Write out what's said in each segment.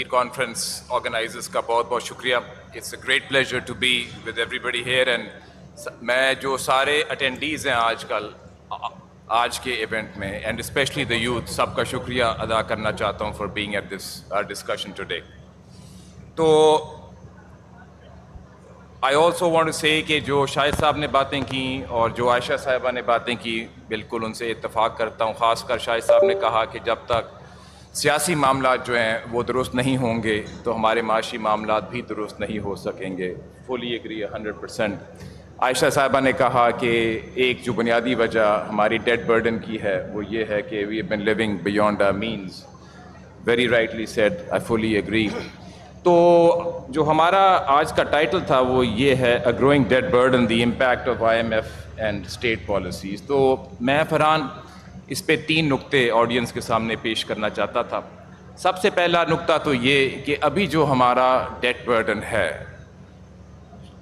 conference organizers کا بہت بہت شکریہ. It's a great pleasure to be with everybody here and میں جو سارے اٹینڈیز ہیں آج کے ایونٹ میں and especially the youth سب کا شکریہ ادا کرنا چاہتا ہوں for being at this discussion today. تو I also want to say کہ جو شاہد صاحب نے باتیں کی اور جو عائشہ صاحبہ نے باتیں کی بالکل ان سے اتفاق کرتا ہوں. خاص کر شاہد صاحب نے کہا کہ جب تک سیاسی معاملات جو ہیں وہ درست نہیں ہوں گے تو ہمارے معاشی معاملات بھی درست نہیں ہو سکیں گے. فلی ایگری 100%. عائشہ صاحبہ نے کہا کہ ایک جو بنیادی وجہ ہماری ڈیٹ برڈن کی ہے وہ یہ ہے کہ we have been living beyond our means. Very rightly said. I fully agree. تو جو ہمارا آج کا ٹائٹل تھا وہ یہ ہے a growing debt burden the impact of IMF and state policies. تو میں فرحان اس پہ 3 نقطے آڈینس کے سامنے پیش کرنا چاہتا تھا. سب سے پہلا نقطہ تو یہ کہ ابھی جو ہمارا ڈیٹ برڈن ہے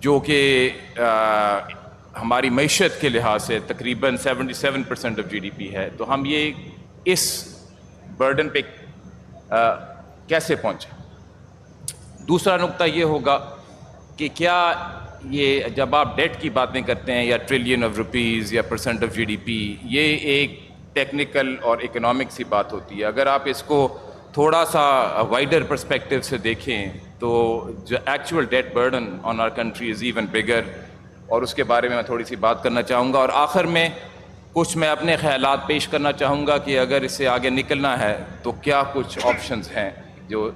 جو کہ ہماری معیشت کے لحاظ سے تقریباً 77% آف GDP ہے, تو ہم یہ اس برڈن پہ کیسے پہنچے. دوسرا نقطہ یہ ہوگا کہ کیا یہ جب آپ ڈیٹ کی باتیں کرتے ہیں یا ٹریلین آف روپیز یا % آف GDP, یہ ایک ٹیکنیکل اور اکنامک سی بات ہوتی ہے. اگر آپ اس کو تھوڑا سا وائڈر پرسپیکٹیو سے دیکھیں تو جو actual debt burden on our country is even bigger, اور اس کے بارے میں تھوڑی سی بات کرنا چاہوں گا. اور آخر میں کچھ میں اپنے خیالات پیش کرنا چاہوں گا کہ اگر اس سے آگے نکلنا ہے تو کیا کچھ آپشنز ہیں جو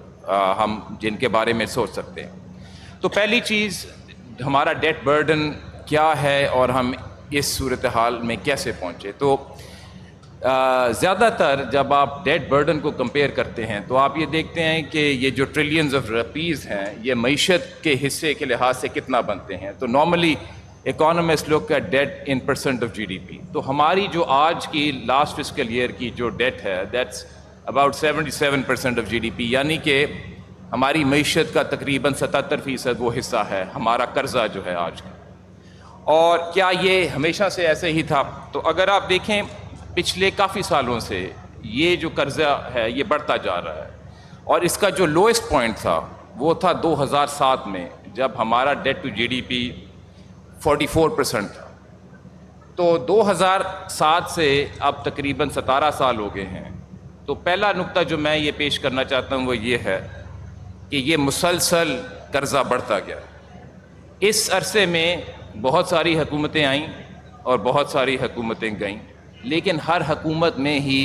ہم جن کے بارے میں سوچ سکتے ہیں. تو پہلی چیز ہمارا ڈیٹ برڈن کیا ہے اور ہم اس صورتحال میں کیسے پہنچے. تو زیادہ تر جب آپ ڈیٹ برڈن کو کمپیئر کرتے ہیں تو آپ یہ دیکھتے ہیں کہ یہ جو ٹریلینز آف روپیز ہیں یہ معیشت کے حصے کے لحاظ سے کتنا بنتے ہیں. تو نارملی اکانومسٹ لوگ کا ڈیٹ ان % آف GDP. تو ہماری جو آج کی لاسٹ فسکل ایئر کی جو ڈیٹ ہے دیٹس اباؤٹ 77% آف GDP, یعنی کہ ہماری معیشت کا تقریباً 77% وہ حصہ ہے ہمارا قرضہ جو ہے آج کا. اور کیا یہ ہمیشہ سے ایسے ہی تھا؟ تو اگر آپ دیکھیں پچھلے کافی سالوں سے یہ جو قرضہ ہے یہ بڑھتا جا رہا ہے, اور اس کا جو لوئسٹ پوائنٹ تھا وہ تھا 2007 میں جب ہمارا ڈیٹ ٹو GDP 44% تھا. تو 2007 سے اب تقریباً 17 سال ہو گئے ہیں. تو پہلا نقطہ جو میں یہ پیش کرنا چاہتا ہوں وہ یہ ہے کہ یہ مسلسل قرضہ بڑھتا گیا. اس عرصے میں بہت ساری حکومتیں آئیں اور بہت ساری حکومتیں گئیں, لیکن ہر حکومت میں ہی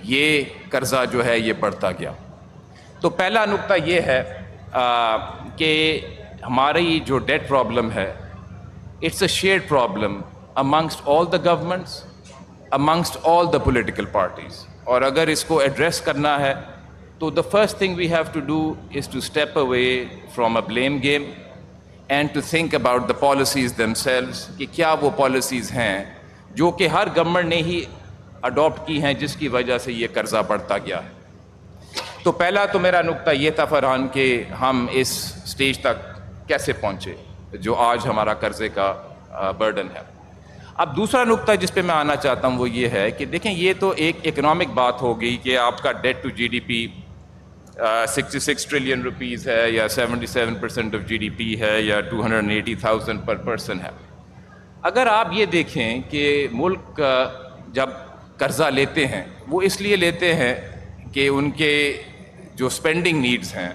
یہ قرضہ جو ہے یہ بڑھتا گیا. تو پہلا نقطہ یہ ہے کہ ہماری جو ڈیٹ پرابلم ہے it's a shared problem amongst all the governments, amongst all the political parties. اور اگر اس کو ایڈریس کرنا ہے تو the first thing we have to do is to step away from a blame game and to think about the policies themselves کہ کیا وہ policies ہیں جو کہ ہر گورنمنٹ نے ہی اڈاپٹ کی ہیں جس کی وجہ سے یہ قرضہ بڑھتا گیا ہے. تو پہلا تو میرا نقطہ یہ تھا فرحان کہ ہم اس سٹیج تک کیسے پہنچے جو آج ہمارا قرضے کا برڈن ہے. اب دوسرا نقطہ جس پہ میں آنا چاہتا ہوں وہ یہ ہے کہ دیکھیں یہ تو ایک اکنامک بات ہو گئی کہ آپ کا debt to GDP 66 trillion rupees ہے یا 77% آف GDP ہے یا 280,000 پر پرسن ہے. اگر آپ یہ دیکھیں کہ ملک جب قرضہ لیتے ہیں وہ اس لیے لیتے ہیں کہ ان کے جو اسپینڈنگ نیڈز ہیں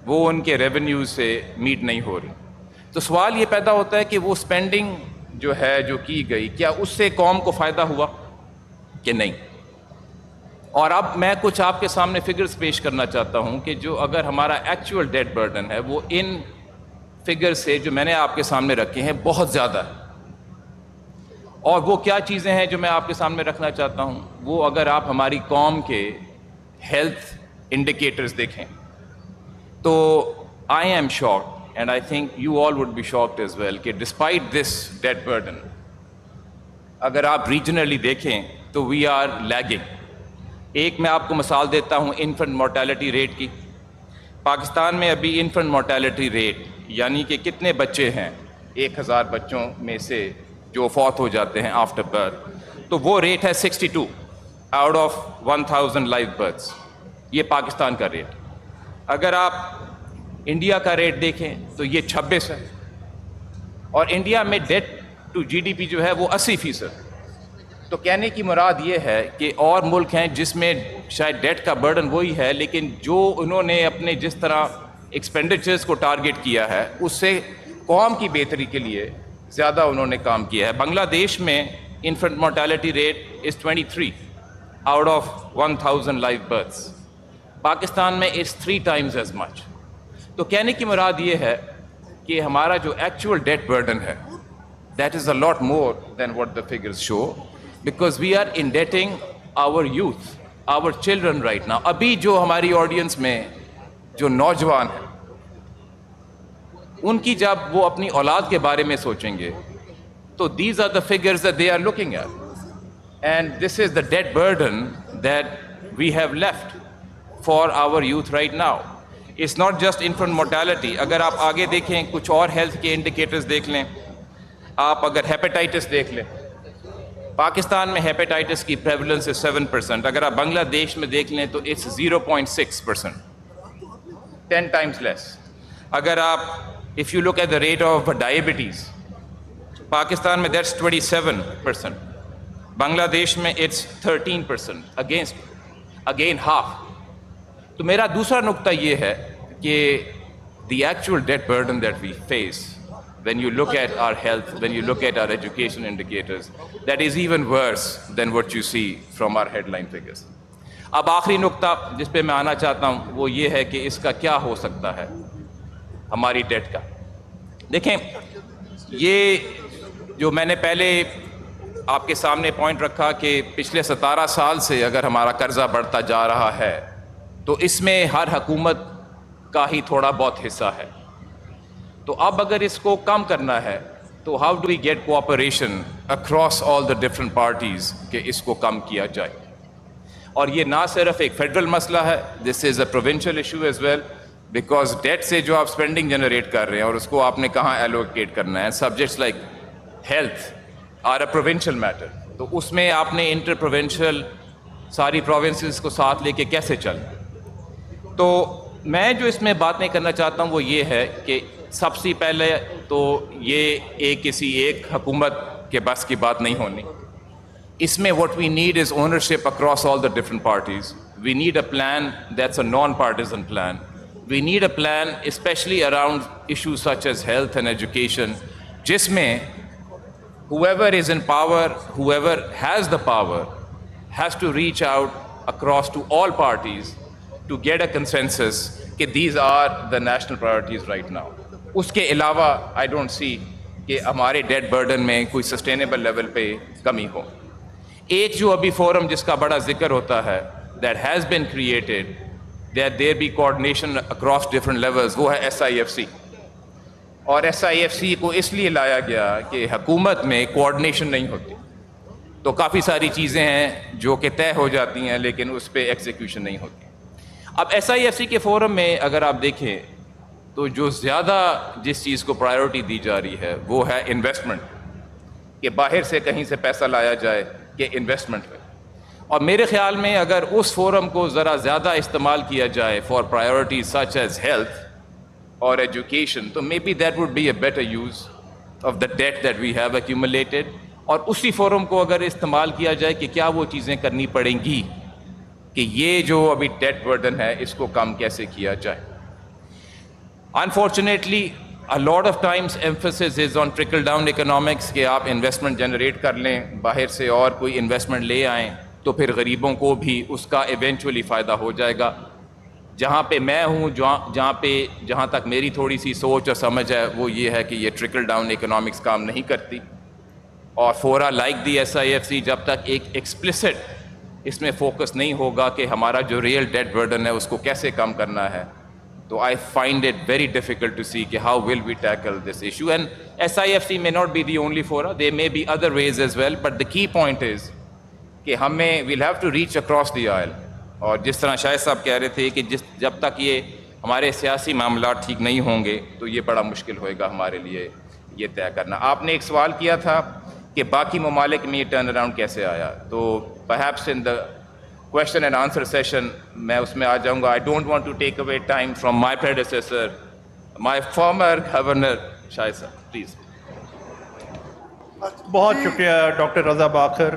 وہ ان کے ریونیوز سے میٹ نہیں ہو رہی. تو سوال یہ پیدا ہوتا ہے کہ وہ اسپینڈنگ جو ہے جو کی گئی کیا اس سے قوم کو فائدہ ہوا کہ نہیں. اور اب میں کچھ آپ کے سامنے فگرز پیش کرنا چاہتا ہوں کہ جو اگر ہمارا ایکچوئل ڈیٹ برڈن ہے وہ ان فگر سے جو میں نے آپ کے سامنے رکھے ہیں بہت زیادہ ہے. اور وہ کیا چیزیں ہیں جو میں آپ کے سامنے رکھنا چاہتا ہوں, وہ اگر آپ ہماری قوم کے ہیلتھ انڈیکیٹرز دیکھیں تو I am shocked and I think you all would be shocked as well کہ despite this debt burden اگر آپ ریجنلی دیکھیں تو we are lagging. ایک میں آپ کو مثال دیتا ہوں انفنٹ مورٹیلٹی ریٹ کی. پاکستان میں ابھی انفنٹ مورٹیلٹی ریٹ یعنی کہ کتنے بچے ہیں 1000 بچوں میں سے جو فوت ہو جاتے ہیں آفٹر برتھ, تو وہ ریٹ ہے 62 آؤٹ آف 1000 لائف برتھس. یہ پاکستان کا ریٹ. اگر آپ انڈیا کا ریٹ دیکھیں تو یہ 26 ہے، اور انڈیا میں debt to G D P جو ہے وہ 80%. تو کہنے کی مراد یہ ہے کہ اور ملک ہیں جس میں شاید ڈیٹ کا برڈن وہی ہے، لیکن جو انہوں نے اپنے جس طرح ایکسپینڈیچرز کو ٹارگٹ کیا ہے اس سے قوم کی بہتری کے لیے زیادہ انہوں نے کام کیا ہے. بنگلہ دیش میں infant mortality rate is 23 out of 1000 life births. Pakistan میں از 3 times as much. تو کہنے کی مراد یہ ہے کہ ہمارا جو ایکچوئل ڈیٹ برڈن ہے that is a lot more than what the figures show, because we are indebting our youth, our children right now. ابھی جو ہماری آڈینس میں جو نوجوان ہیں ان کی جب وہ اپنی اولاد کے بارے میں سوچیں گے تو these are the figures that they are looking at, and this is the debt burden that we have left for our youth right now. It's not just infant mortality. اگر آپ آگے دیکھیں کچھ اور ہیلتھ کے انڈیکیٹرز دیکھ لیں، آپ اگر ہیپیٹائٹس دیکھ لیں، پاکستان میں ہیپیٹائٹس کی پریولنس ہے 7%. اگر آپ بنگلہ دیش میں دیکھ لیں تو اٹس 0.6%, 10 times less. اگر آپ if you look at the rate of diabetes, Pakistan میں that's 27%, بنگلہ دیش میں it's 13%, again half. تو میرا دوسرا نقطہ یہ ہے کہ the actual debt burden that we face, when you look at our health, when you look at our education indicators, that is even worse than what you see from our headline figures. اب آخری نقطہ جس پہ میں آنا چاہتا ہوں وہ یہ ہے کہ اس کا کیا ہو سکتا ہے ہماری ڈیٹ کا. دیکھیں، یہ جو میں نے پہلے آپ کے سامنے پوائنٹ رکھا کہ پچھلے 17 سال سے اگر ہمارا قرضہ بڑھتا جا رہا ہے تو اس میں ہر حکومت کا ہی تھوڑا بہت حصہ ہے. تو اب اگر اس کو کم کرنا ہے تو how do we get cooperation across all the different parties کہ اس کو کم کیا جائے. اور یہ نہ صرف ایک فیڈرل مسئلہ ہے، this is a provincial issue as well, because data سے جو آپ اسپینڈنگ جنریٹ کر رہے ہیں اور اس کو آپ نے کہاں ایلوکیٹ کرنا ہے. Subjects like health are a provincial matter, تو اس میں آپ نے انٹر پروونشل ساری پروونسز کو ساتھ لے کے کیسے چلیں. تو میں جو اس میں بات نہیں کرنا چاہتا ہوں وہ یہ ہے کہ سب سے پہلے تو یہ کسی ایک حکومت کے بس کی بات نہیں ہونی. اس میں what we need is ownership across all the different parties. We need a plan that's a non-partisan plan. We need a plan especially around issues such as health and education, جس میں whoever is in power, whoever has the power, has to reach out across to all parties to get a consensus کہ these are the national priorities right now. اس کے علاوہ I don't see کہ ہمارے debt burden میں کوئی sustainable level پہ کمی ہو. ایک جو ابھی فورم جس کا بڑا ذکر ہوتا ہے that has been created, that there be coordination across different levels, وہ ہے SIFC. اور SIFC کو اس لیے لایا گیا کہ حکومت میں کوآرڈینیشن نہیں ہوتی، تو کافی ساری چیزیں ہیں جو کہ طے ہو جاتی ہیں لیکن اس پہ ایگزیکیوشن نہیں ہوتی. اب SIFC کے فورم میں اگر آپ دیکھیں تو جو زیادہ جس چیز کو پرائیورٹی دی جا رہی ہے وہ ہے انویسٹمنٹ، کہ باہر سے کہیں سے پیسہ لایا جائے کہ انویسٹمنٹ ہے. اور میرے خیال میں اگر اس فورم کو ذرا زیادہ استعمال کیا جائے for priorities such as health اور ایجوکیشن تو maybe that would be a better use of the data that we have accumulated. اور اسی فورم کو اگر استعمال کیا جائے کہ کیا وہ چیزیں کرنی پڑیں گی کہ یہ جو ابھی ڈیٹ برڈن ہے اس کو کم کیسے کیا جائے. Unfortunately, a lot of times emphasis is on trickle down economics کہ آپ انویسٹمنٹ جنریٹ کر لیں باہر سے اور کوئی انویسٹمنٹ لے آئیں تو پھر غریبوں کو بھی اس کا ایونچولی فائدہ ہو جائے گا. جہاں پہ میں ہوں، جہاں تک میری تھوڑی سی سوچ اور سمجھ ہے وہ یہ ہے کہ یہ ٹرکل ڈاؤن اکنامکس کام نہیں کرتی. اور فورا لائک دی SIFC جب تک ایک ایکسپلسٹ اس میں فوکس نہیں ہوگا کہ ہمارا جو ریئل ڈیٹ برڈن ہے اس کو کیسے کم کرنا ہے، تو I find it very difficult to see کہ how will we tackle this issue. And SIFC may not be the only fora, there may be other ways as well, but the key point is کہ ہمیں we'll have to reach across the aisle. اور جس طرح شاہد صاحب کہہ رہے تھے کہ جب تک یہ ہمارے سیاسی معاملات ٹھیک نہیں ہوں گے تو یہ بڑا مشکل ہوئے گا ہمارے لیے یہ طے کرنا. آپ نے ایک سوال کیا تھا کہ باقی ممالک میں یہ ٹرن اراؤنڈ کیسے آیا، تو perhaps in the question and answer session میں اس میں آ جاؤں گا. I don't want to take away time from my predecessor, my former governor شاہد صاحب, please. بہت شکریہ ڈاکٹر رضا باقر.